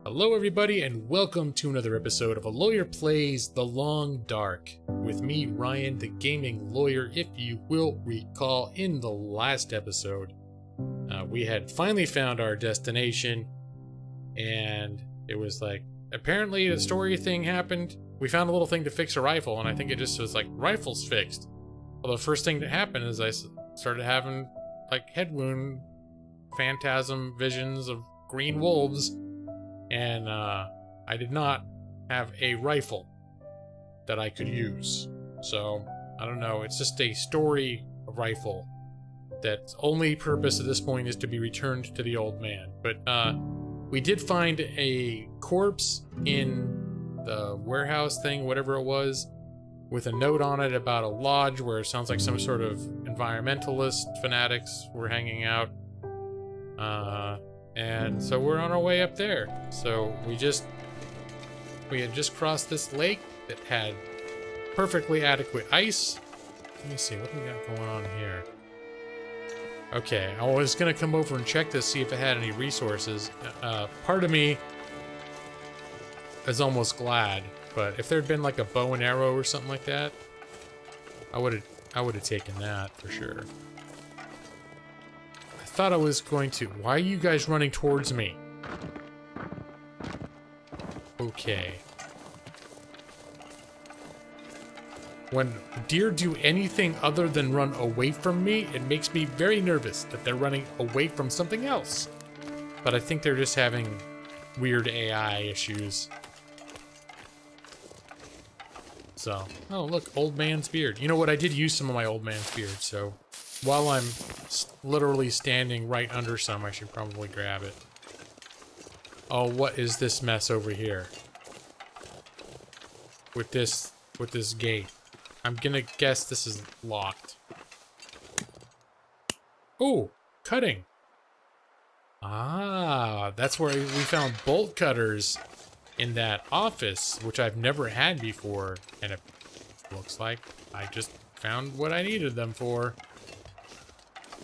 Hello everybody and welcome to another episode of A Lawyer Plays The Long Dark with me, Ryan, the gaming lawyer. If you will recall, in the last episode, we had finally found our destination, and it was like, apparently the story thing happened. We found a little thing to fix a rifle, and I think it just was like, rifle's fixed. Well, the first thing that happened is I started having like head wound phantasm visions of green wolves. And I did not have a rifle that I could use. So, I don't know, it's just a story rifle that's only purpose at this point is to be returned to the old man. But we did find a corpse in the warehouse thing, whatever it was, with a note on it about a lodge where it sounds like some sort of environmentalist fanatics were hanging out. And so we're on our way up there. So we had just crossed this lake that had perfectly adequate ice. Let me see, what do we got going on here? Okay, I was gonna come over and check this, see if it had any resources. Part of me is almost glad, but if there'd been like a bow and arrow or something like that, I would have taken that for sure. Thought I was going to. Why are you guys running towards me? Okay. When deer do anything other than run away from me, it makes me very nervous that they're running away from something else. But I think they're just having weird AI issues. So, oh look, old man's beard. You know what? I did use some of my old man's beard, so while I'm literally standing right under some, I should probably grab it. Oh, what is this mess over here? With this gate. I'm gonna guess this is locked. Oh, cutting. Ah, that's where we found bolt cutters in that office, which I've never had before. And it looks like I just found what I needed them for.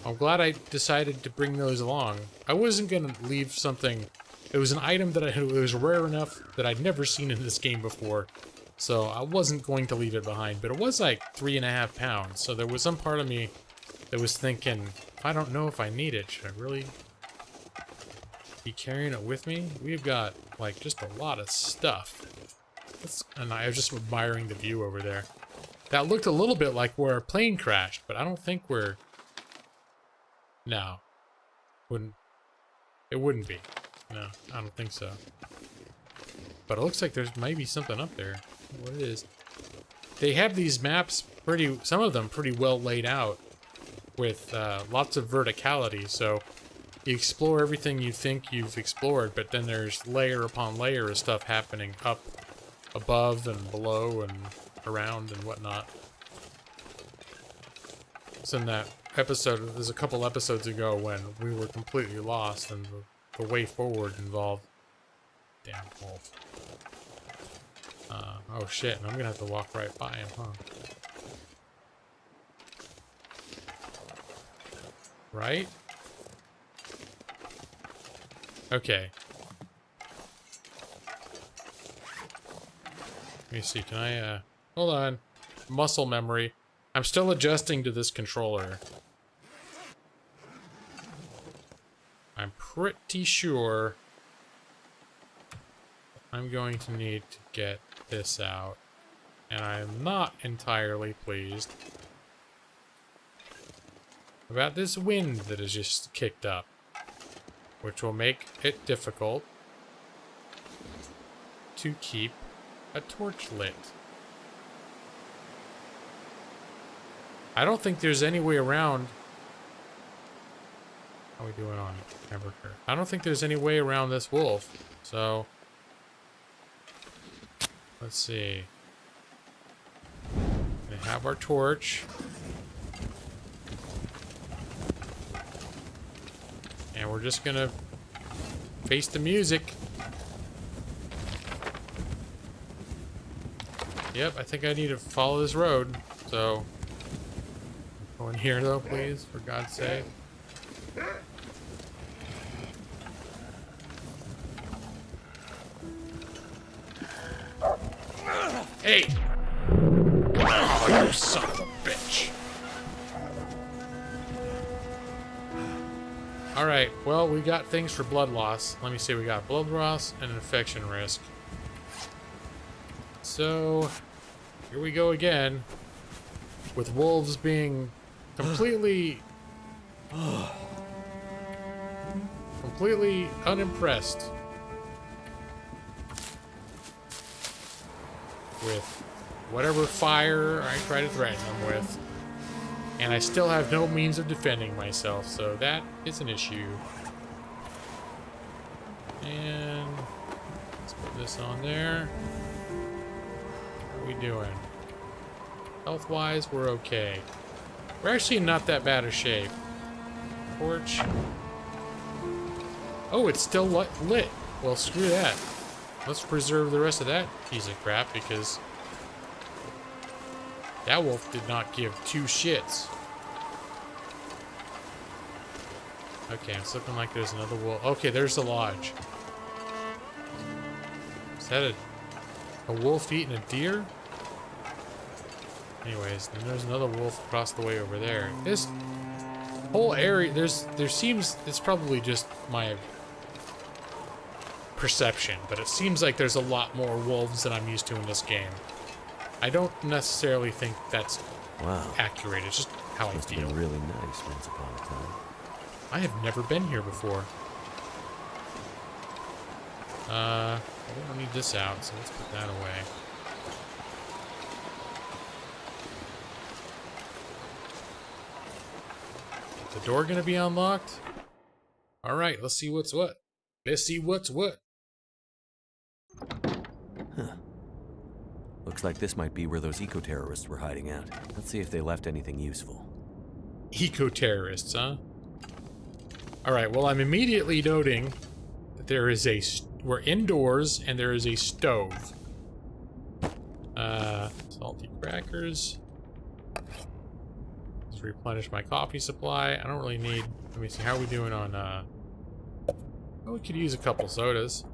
I'm glad I decided to bring those along. I wasn't gonna leave something. It was an item that it was rare enough that I'd never seen in this game before, so I wasn't going to leave it behind. But it was like 3.5 pounds, so there was some part of me that was thinking, I don't know if I need it. Should I really be carrying it with me? We've got like just a lot of stuff. And I was just admiring the view over there. That looked a little bit like where our plane crashed, but I don't think we're. No, it wouldn't be. No, I don't think so. But it looks like there's maybe something up there. What it is? They have these maps some of them pretty well laid out with lots of verticality. So you explore everything you think you've explored, but then there's layer upon layer of stuff happening up above and below and around and whatnot. It's in that episode, there's a couple episodes ago when we were completely lost and the way forward involved damn wolf. Oh shit, and I'm gonna have to walk right by him, huh? Right? Okay. Let me see, can I, hold on. Muscle memory. I'm still adjusting to this controller. I'm pretty sure I'm going to need to get this out. And I'm not entirely pleased about this wind that has just kicked up, which will make it difficult to keep a torch lit. I don't think there's any way around. How are we doing on hamburger? I don't think there's any way around this wolf. So let's see. We have our torch. And we're just gonna face the music. Yep, I think I need to follow this road. So go in here though, please, for God's sake. Hey! Oh, you son of a bitch. Alright, well, we got things for blood loss. Let me see, we got blood loss and infection risk. So, here we go again. With wolves being completely unimpressed with whatever fire I try to threaten them with. And I still have no means of defending myself, so that is an issue. And let's put this on there. How are we doing? Health-wise, we're okay. We're actually not that bad of shape. Torch. Oh, it's still lit. Well, screw that. Let's preserve the rest of that piece of crap, because that wolf did not give two shits. Okay, it's looking like there's another wolf. Okay, there's the lodge. Is that a wolf eating a deer? Anyways, then there's another wolf across the way over there. This whole area, there seems, it's probably just my perception, but it seems like there's a lot more wolves than I'm used to in this game. I don't necessarily think that's accurate. It's just how I feel. Been really nice once upon a time. I have never been here before. I don't need this out, so let's put that away. Is the door gonna be unlocked? All right, let's see what's what. Let's see what's what. Huh. Looks like this might be where those eco-terrorists were hiding out. Let's see if they left anything useful. Eco-terrorists, huh? Alright, well, I'm immediately noting that there is we're indoors and there is a stove. Salty crackers. Let's replenish my coffee supply. I don't really need... Let me see, how are we doing on, well, we could use a couple sodas.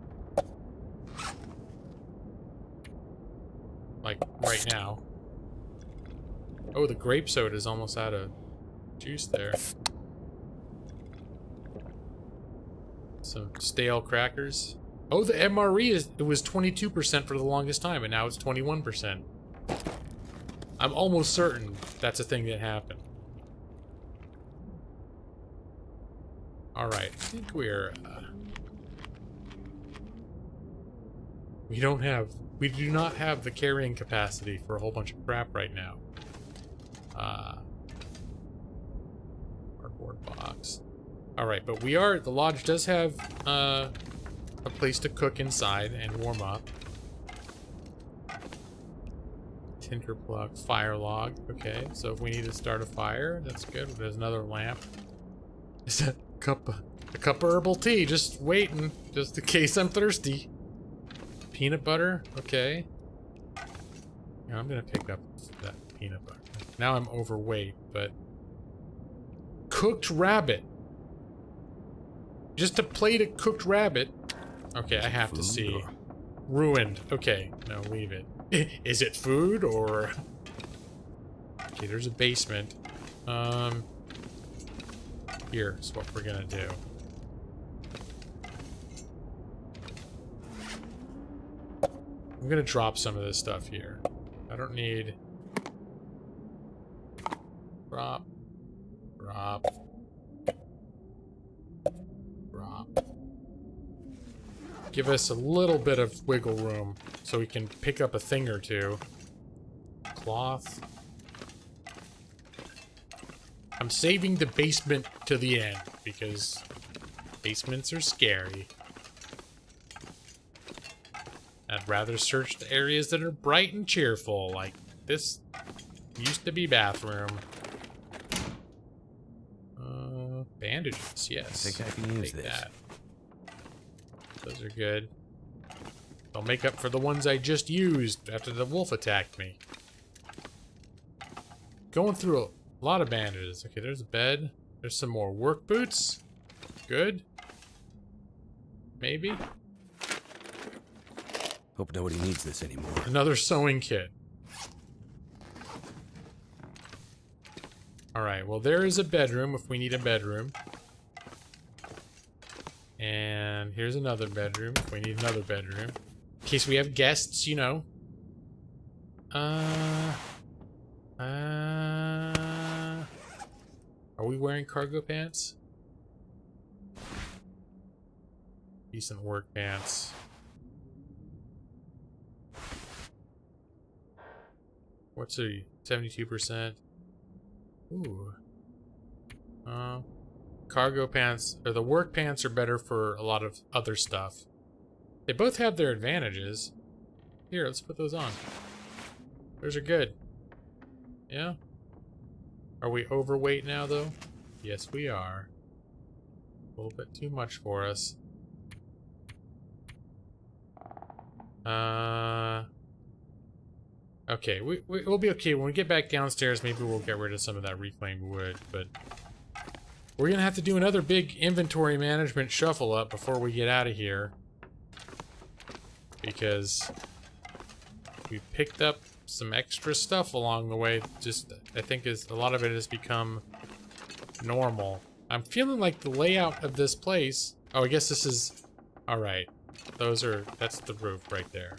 Like, right now. Oh, the grape soda is almost out of juice there. Some stale crackers. Oh, the MRE it was 22% for the longest time, and now it's 21%. I'm almost certain that's a thing that happened. Alright, I think we're, we do not have the carrying capacity for a whole bunch of crap right now. Cardboard box. Alright, but the lodge does have, a place to cook inside and warm up. Tinder plug, fire log. Okay, so if we need to start a fire, that's good. There's another lamp. Is that a cup of herbal tea? Just waiting, just in case I'm thirsty. Peanut butter, okay. Yeah, I'm gonna pick up that peanut butter. Now I'm overweight, but cooked rabbit. Just a plate of cooked rabbit. Okay, I have to see. Ruined. Okay, no, leave it. Is it food or... Okay, there's a basement. Here's what we're gonna do. I'm gonna drop some of this stuff here. I don't need... Drop. Drop. Drop. Give us a little bit of wiggle room so we can pick up a thing or two. Cloth. I'm saving the basement to the end because basements are scary. I'd rather search the areas that are bright and cheerful, like this used to be bathroom. Bandages, yes. I think I can use this. That. Those are good. They'll make up for the ones I just used after the wolf attacked me. Going through a lot of bandages. Okay, there's a bed. There's some more work boots. Good. Maybe. Hope nobody needs this anymore. Another sewing kit. Alright, well there is a bedroom if we need a bedroom. And here's another bedroom if we need another bedroom. In case we have guests, you know. Are we wearing cargo pants? Decent work pants. What's a 72%? Ooh. Cargo pants, or the work pants are better for a lot of other stuff. They both have their advantages. Here, let's put those on. Those are good. Yeah? Are we overweight now, though? Yes, we are. A little bit too much for us. Okay, we'll be okay. When we get back downstairs, maybe we'll get rid of some of that reclaimed wood, but we're gonna have to do another big inventory management shuffle up before we get out of here. Because we picked up some extra stuff along the way. Just, I think a lot of it has become normal. I'm feeling like the layout of this place... Oh, I guess this is... Alright. That's the roof right there.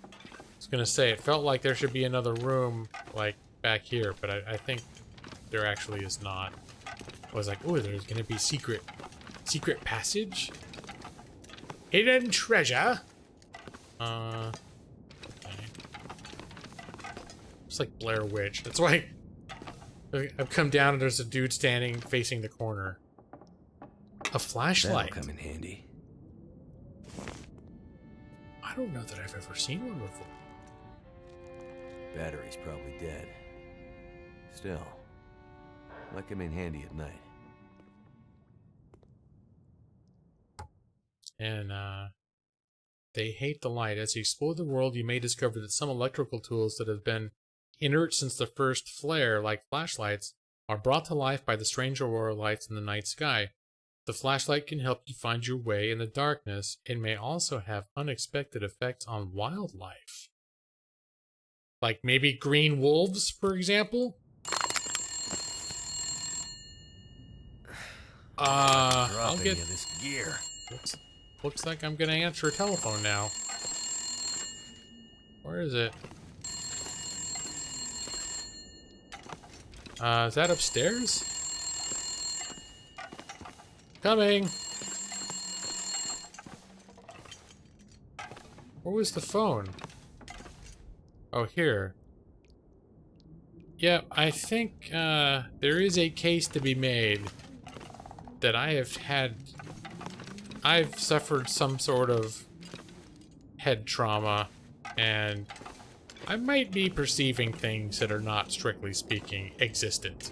I was gonna say, it felt like there should be another room, like, back here, but I think there actually is not. I was like, ooh, there's gonna be secret passage? Hidden treasure? Okay. It's like Blair Witch. That's why I've come down and there's a dude standing facing the corner. A flashlight. That'll come in handy. I don't know that I've ever seen one before. Battery's probably dead. Still, might come in handy at night. And, they hate the light. As you explore the world, you may discover that some electrical tools that have been inert since the first flare, like flashlights, are brought to life by the strange aurora lights in the night sky. The flashlight can help you find your way in the darkness. It may also have unexpected effects on wildlife. Like maybe green wolves, for example? I'll get this gear. Looks like I'm gonna answer a telephone now. Where is it? Is that upstairs? Coming! Where was the phone? Oh, here. Yeah, I think, there is a case to be made that I've suffered some sort of head trauma, and I might be perceiving things that are not, strictly speaking, existent.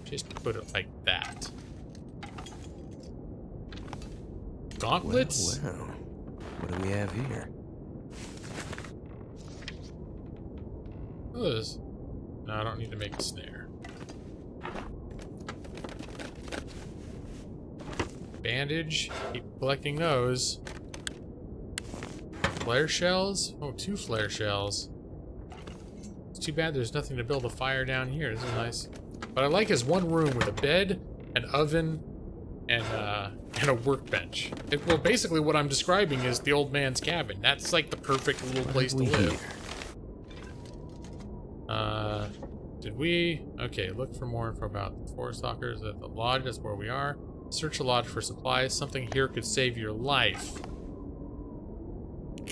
Just put it like that. Gauntlets? Well, what do we have here? Those. No, I don't need to make a snare. Bandage. Keep collecting those. Flare shells? Oh, 2 flare shells. It's too bad there's nothing to build a fire down here. This is nice. What I like is one room with a bed, an oven, and a workbench. Well, basically what I'm describing is the old man's cabin. That's like the perfect little place to live. Did we... Okay, look for more info about the forest stalkers at the lodge. That's where we are. Search the lodge for supplies. Something here could save your life.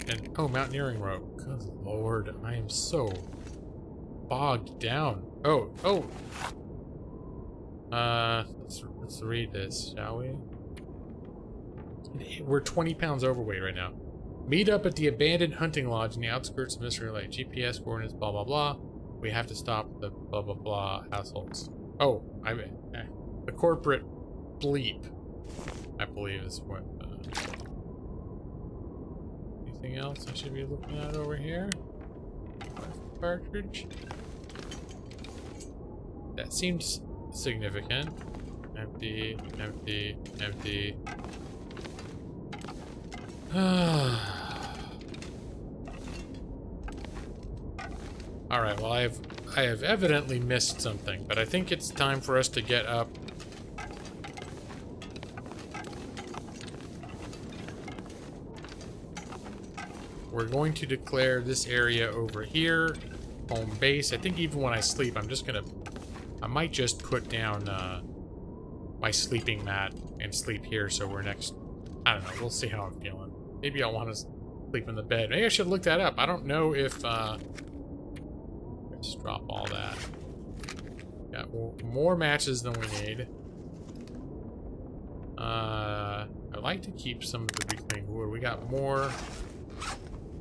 And, oh, mountaineering rope. Good lord, I am so bogged down. Oh. Let's read this, shall we? We're 20 pounds overweight right now. Meet up at the abandoned hunting lodge in the outskirts of Mystery Lake. GPS coordinates, blah, blah, blah. We have to stop the blah, blah, blah households. Oh, the corporate bleep, I believe is what... Anything else I should be looking at over here? Cartridge? That seems significant. Empty, empty, empty. Alright, well I have evidently missed something, but I think it's time for us to get up. We're going to declare this area over here home base. I think even when I sleep, I might just put down my sleeping mat and sleep here so we're next. I don't know, we'll see how I'm feeling. Maybe I'll want to sleep in the bed. Maybe I should look that up. I don't know if let's drop all that. Got more matches than we need. I like to keep some of the reclaimed wood. We got more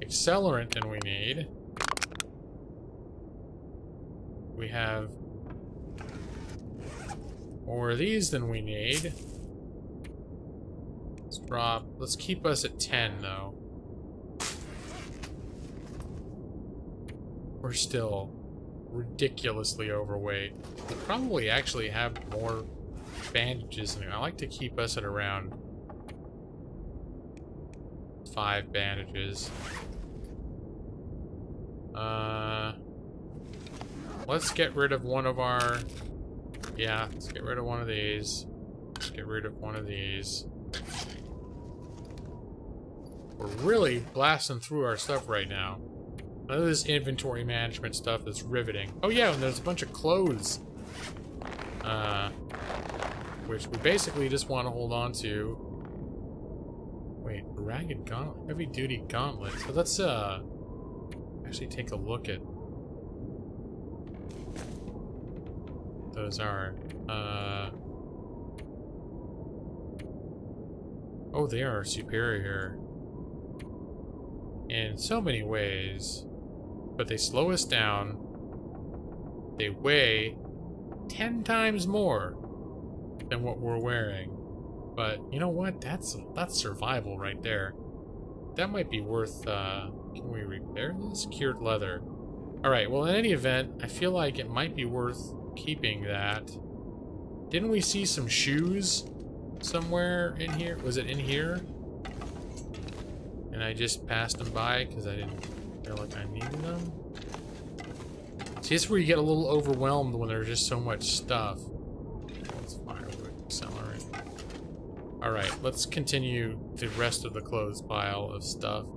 accelerant than we need. We have more of these than we need. Let's keep us at 10 though. We're still ridiculously overweight. We probably actually have more bandages in there. I like to keep us at around 5 bandages. Let's get rid of one of our... Yeah, let's get rid of one of these. Let's get rid of one of these. We're really blasting through our stuff right now. None of this inventory management stuff is riveting. Oh yeah, and there's a bunch of clothes. Which we basically just want to hold on to. Wait, ragged gauntlet, heavy duty gauntlet. So let's actually take a look at those are. Oh, they are superior in so many ways, but they slow us down. They weigh 10 times more than what we're wearing. But you know what? That's survival right there. That might be worth, can we repair this? Cured leather. Alright, well in any event, I feel like it might be worth keeping that. Didn't we see some shoes somewhere in here? Was it in here? And I just passed them by because I didn't feel like I needed them? See, this is where you get a little overwhelmed when there's just so much stuff. Let's firewood, accelerant. Alright, let's continue the rest of the clothes pile of stuff.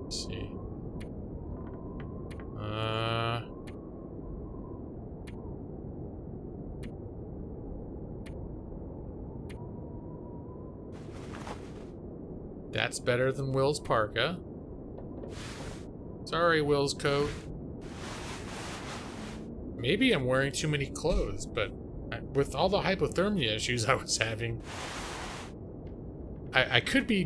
Let's see. That's better than Will's parka. Sorry, Will's coat. Maybe I'm wearing too many clothes, but with all the hypothermia issues I was having, I could be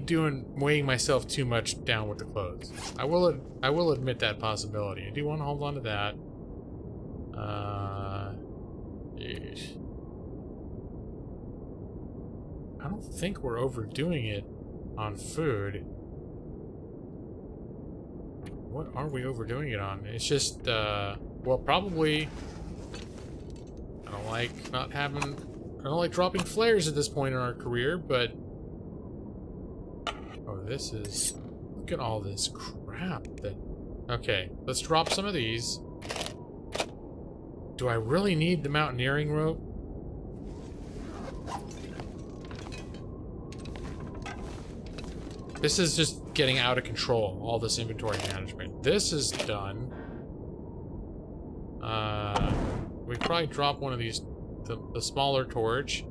weighing myself too much down with the clothes. I will admit that possibility. I do want to hold on to that. Yeesh. I don't think we're overdoing it on food. What are we overdoing it on? It's just, well, probably, I don't like dropping flares at this point in our career, but, oh, this is, look at all this crap that, okay, let's drop some of these. Do I really need the mountaineering rope? This is just getting out of control, all this inventory management. This is done. We probably drop one of these, the smaller torch. We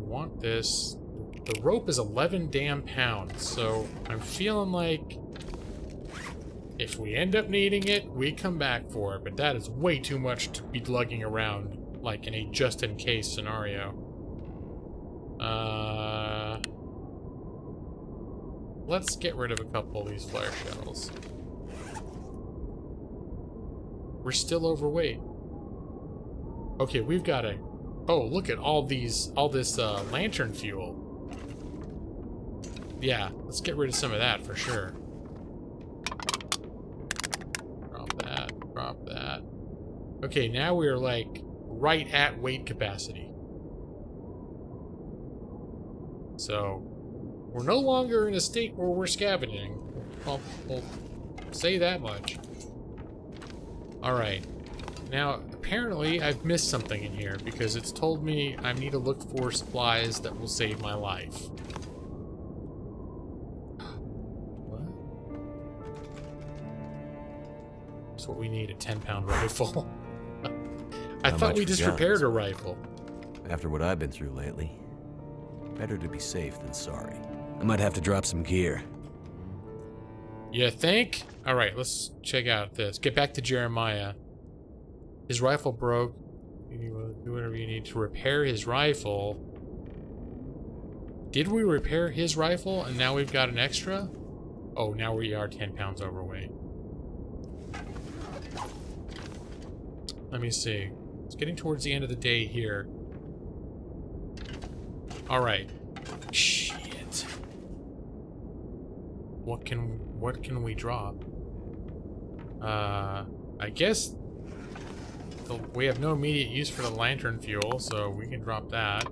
want this. The rope is 11 damn pounds, so I'm feeling like if we end up needing it, we come back for it, but that is way too much to be lugging around, like in a just-in-case scenario. Let's get rid of a couple of these flare shells. We're still overweight. Okay, we've got a... Oh, look at all this lantern fuel. Yeah, let's get rid of some of that for sure. Drop that. Okay, now we're like right at weight capacity. So... we're no longer in a state where we're scavenging. I'll say that much. Alright. Now, apparently I've missed something in here because it's told me I need to look for supplies that will save my life. What? That's what we need, a 10-pound rifle. I thought we just repaired a rifle. After what I've been through lately, better to be safe than sorry. I might have to drop some gear. You think? Alright, let's check out this. Get back to Jeremiah. His rifle broke. You will do whatever you need to repair his rifle. Did we repair his rifle and now we've got an extra? Oh, now we are 10 pounds overweight. Let me see. It's getting towards the end of the day here. Alright. Shit. What can we drop? I guess we have no immediate use for the lantern fuel, so we can drop that.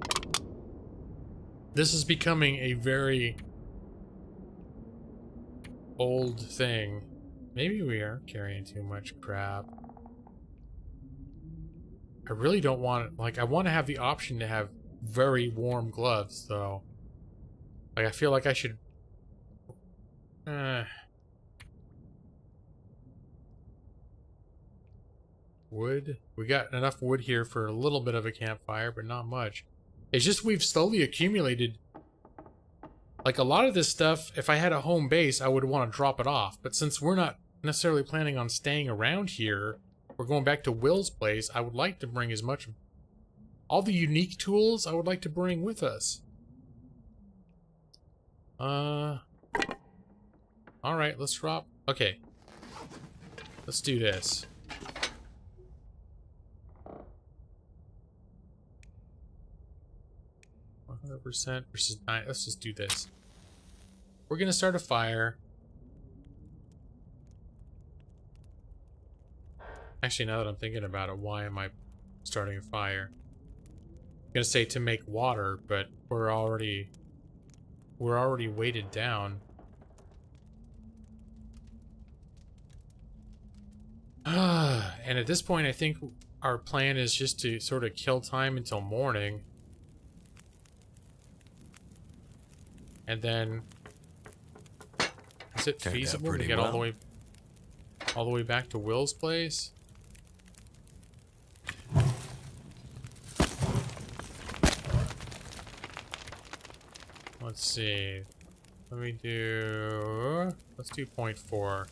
This is becoming a very old thing. Maybe we are carrying too much crap. I really don't want it. Like, I want to have the option to have very warm gloves, though. Like, I feel like I should... Wood? We got enough wood here for a little bit of a campfire, but not much. It's just we've slowly accumulated... Like, a lot of this stuff, if I had a home base, I would want to drop it off. But since we're not necessarily planning on staying around here, we're going back to Will's place, I would like to bring as much... All the unique tools I would like to bring with us. Alright, let's drop... Okay. Let's do this. 100% versus 9. Let's just do this. We're gonna start a fire. Actually, now that I'm thinking about it, why am I starting a fire? I'm gonna say to make water, but we're already weighted down. And at this point, I think our plan is just to sort of kill time until morning. And then, is it feasible to get all the way back to Will's place? Let's see. Let's do 0.4.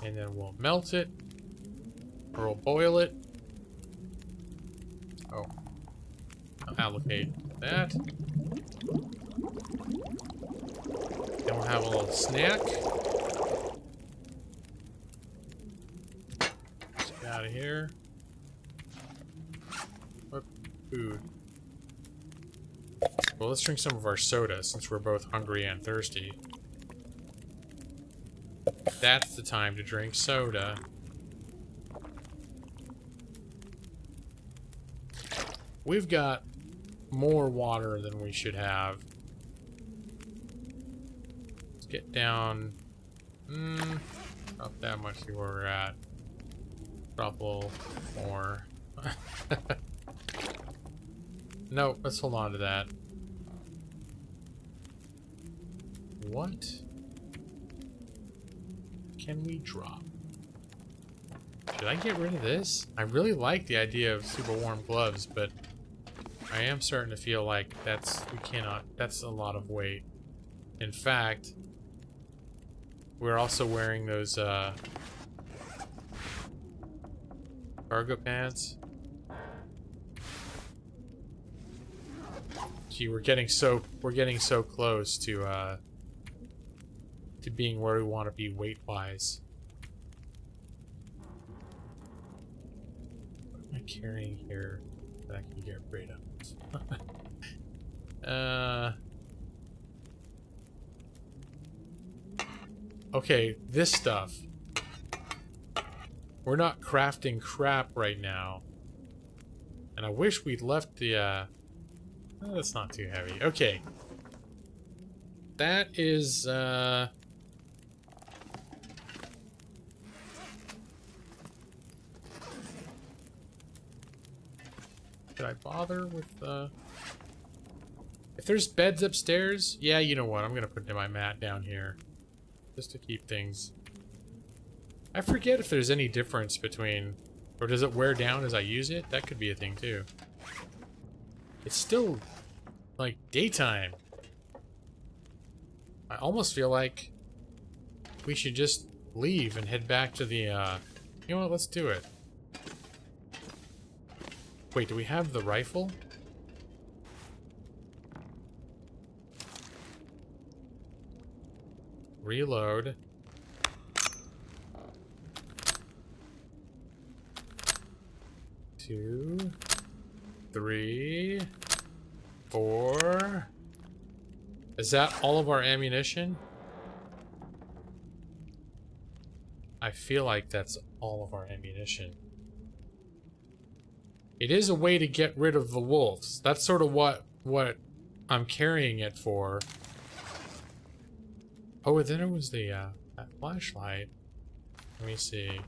And then we'll melt it, or we'll boil it. Oh, I'll allocate that. Then we'll have a little snack. Let's get out of here. What food? Well, let's drink some of our soda since we're both hungry and thirsty. That's the time to drink soda. We've got more water than we should have. Let's get down. Not that much to where we're at. Drop a little more. No, let's hold on to that. What can we drop? Should I get rid of this? I really like the idea of super warm gloves, but I am starting to feel like that's a lot of weight. In fact, we're also wearing those cargo pants. Gee, we're getting so close to being where we want to be weight-wise. What am I carrying here that I can get rid of? Okay, this stuff. We're not crafting crap right now. And I wish we'd left the Oh, that's not too heavy. Okay. That is, Should I bother with, If there's beds upstairs, yeah, you know what, I'm gonna put my mat down here. Just to keep things... I forget if there's any difference between... Or does it wear down as I use it? That could be a thing, too. It's still, like, daytime. I almost feel like we should just leave and head back to the, You know what, let's do it. Wait, do we have the rifle? Reload. Two, 3, 4. Is that all of our ammunition? I feel like that's all of our ammunition. It is a way to get rid of the wolves. That's sort of what I'm carrying it for. Oh, and then it was the that flashlight. Let me see.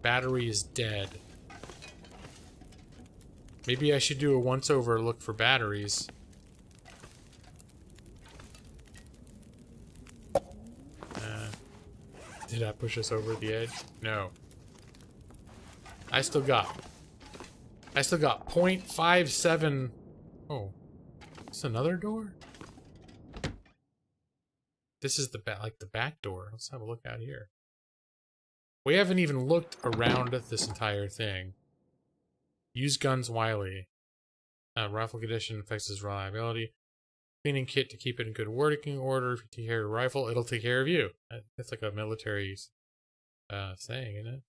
Battery is dead. Maybe I should do a once-over look for batteries. Did that push us over the edge? No. I still got 0.57. Oh, is this another door? This is the back door. Let's have a look out here. We haven't even looked around at this entire thing. Use guns wisely. Rifle condition affects its reliability. Cleaning kit to keep it in good working order. If you take care of your rifle, it'll take care of you. That's like a military saying, isn't it?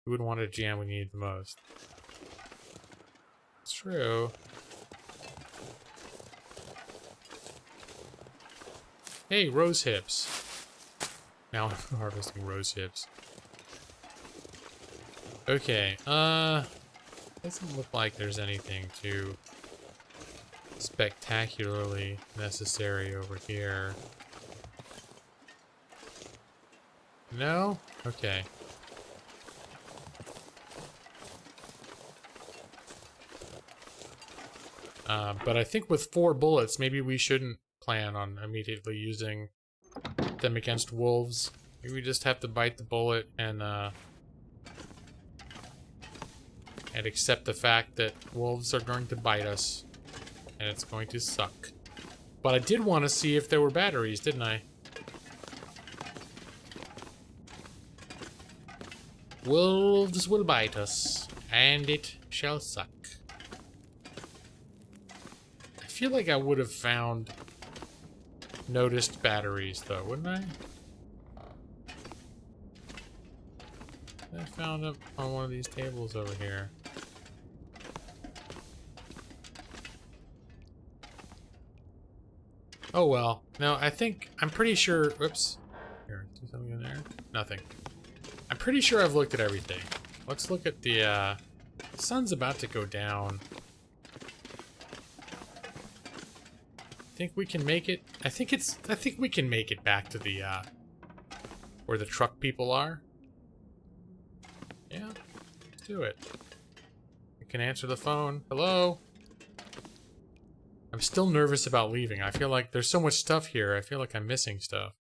Who would want a jam when you need the most? It's true. Hey, rose hips. Now I'm harvesting rose hips. Okay, doesn't look like there's anything too spectacularly necessary over here. No? Okay. But I think with 4 bullets, maybe we shouldn't plan on immediately using them against wolves. Maybe we just have to bite the bullet and accept the fact that wolves are going to bite us. And it's going to suck. But I did want to see if there were batteries, didn't I? Wolves will bite us, and it shall suck. I feel like I would have noticed batteries, though, wouldn't I? I found them on one of these tables over here. Oh well. No, I'm pretty sure. Whoops. Here, do something in there? Nothing. I'm pretty sure I've looked at everything. Let's look at the sun's about to go down. Think we can make it? I think we can make it back to the where the truck people are. Yeah, let's do it. We can answer the phone. Hello? I'm still nervous about leaving. I feel like there's so much stuff here. I feel like I'm missing stuff.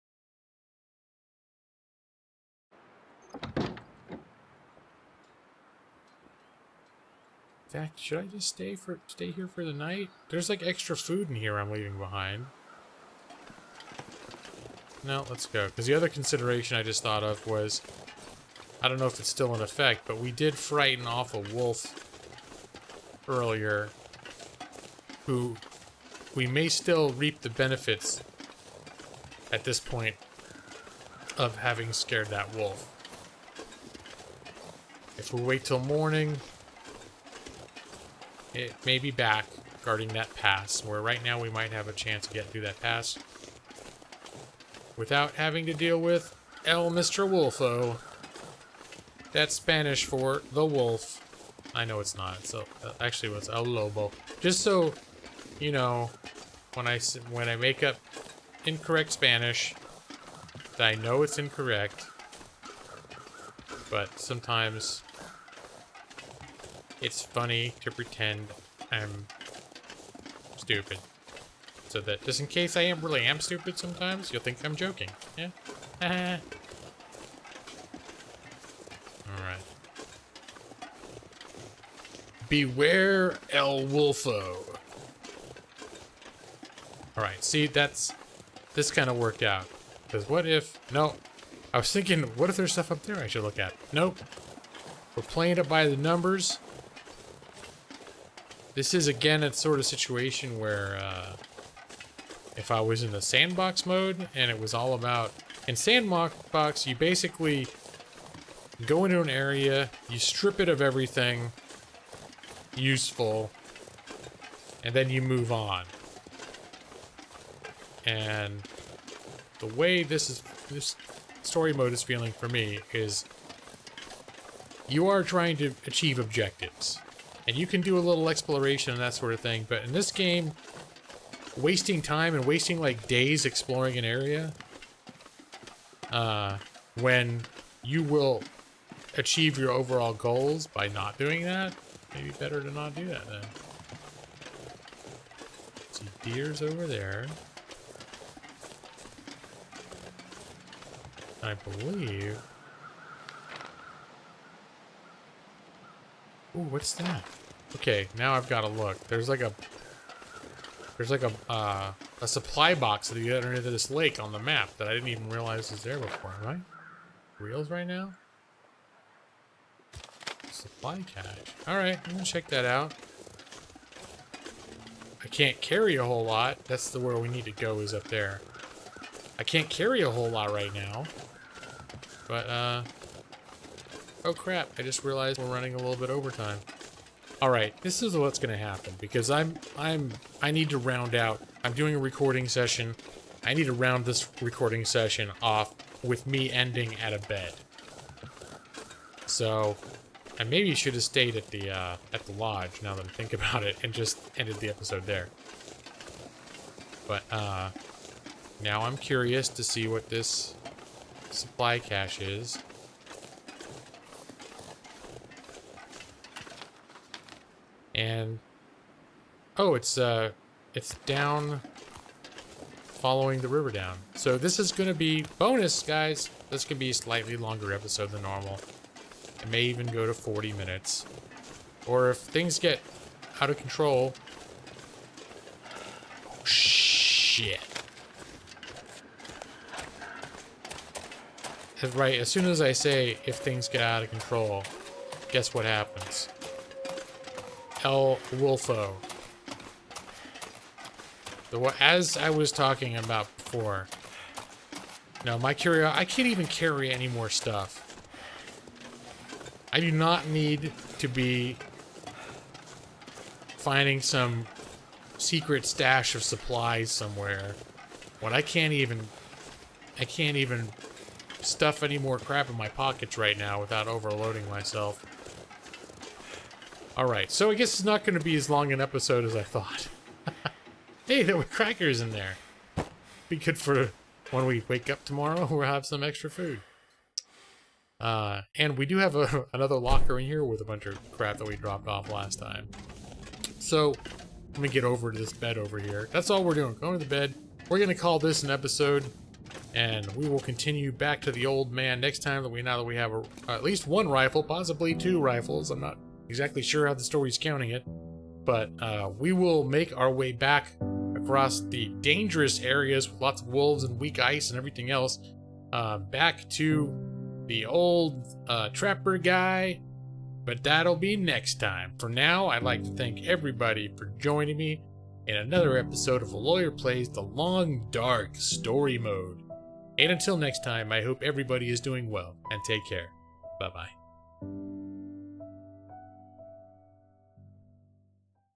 In fact, should I just stay here for the night? There's like extra food in here I'm leaving behind. No, let's go. Because the other consideration I just thought of was, I don't know if it's still in effect, but we did frighten off a wolf earlier who we may still reap the benefits at this point of having scared that wolf. If we wait till morning, it may be back guarding that pass, where right now we might have a chance to get through that pass without having to deal with El Mr. Wolfo. That's Spanish for the wolf. I know it's not. So actually, it's El Lobo. Just so you know, when I make up incorrect Spanish, that I know it's incorrect. But sometimes it's funny to pretend I'm stupid. So that just in case I really am stupid sometimes, you'll think I'm joking. Yeah? Alright. Beware El Wolfo. Alright, see, this kind of worked out. Because what if... No. I was thinking, what if there's stuff up there I should look at? Nope. We're playing it by the numbers. This is, again, a sort of situation where... if I was in the sandbox mode and it was all about... In sandbox, you basically go into an area, you strip it of everything useful, and then you move on. And the way this story mode is feeling for me is you are trying to achieve objectives. And you can do a little exploration and that sort of thing, but in this game... wasting time and wasting like days exploring an area when you will achieve your overall goals by not doing that, maybe better to not do that then. See, deer's over there. I believe... Ooh, what's that? Okay, now I've got to look. There's like a supply box at the other end of this lake on the map that I didn't even realize was there before. Am I reels right now? Supply cache. Alright, I'm gonna check that out. I can't carry a whole lot. That's where we need to go, is up there. I can't carry a whole lot right now. But, oh crap, I just realized we're running a little bit overtime. Alright, this is what's gonna happen, because I need to round out. I'm doing a recording session. I need to round this recording session off with me ending at a bed. So, I maybe should have stayed at the lodge, now that I think about it, and just ended the episode there. But, now I'm curious to see what this supply cache is. And oh, it's down, following the river down. So this is gonna be bonus, guys. This could be a slightly longer episode than normal. It may even go to 40 minutes. Or if things get out of control. Shit. Right, as soon as I say if things get out of control, guess what happens? El Wolfo. As I was talking about before. No, I can't even carry any more stuff. I do not need to be finding some secret stash of supplies somewhere when I can't even stuff any more crap in my pockets right now without overloading myself. Alright, so I guess it's not going to be as long an episode as I thought. Hey, there were crackers in there. Be good for when we wake up tomorrow, we'll have some extra food. And we do have another locker in here with a bunch of crap that we dropped off last time. So, let me get over to this bed over here. That's all we're doing, going to the bed. We're going to call this an episode, and we will continue back to the old man next time now that we have at least one rifle, possibly 2 rifles. I'm not exactly sure how the story's counting it, but we will make our way back across the dangerous areas with lots of wolves and weak ice and everything else, back to the old trapper guy, but that'll be next time. For now, I'd like to thank everybody for joining me in another episode of A Lawyer Plays the Long Dark Story Mode. And until next time, I hope everybody is doing well, and take care. Bye-bye.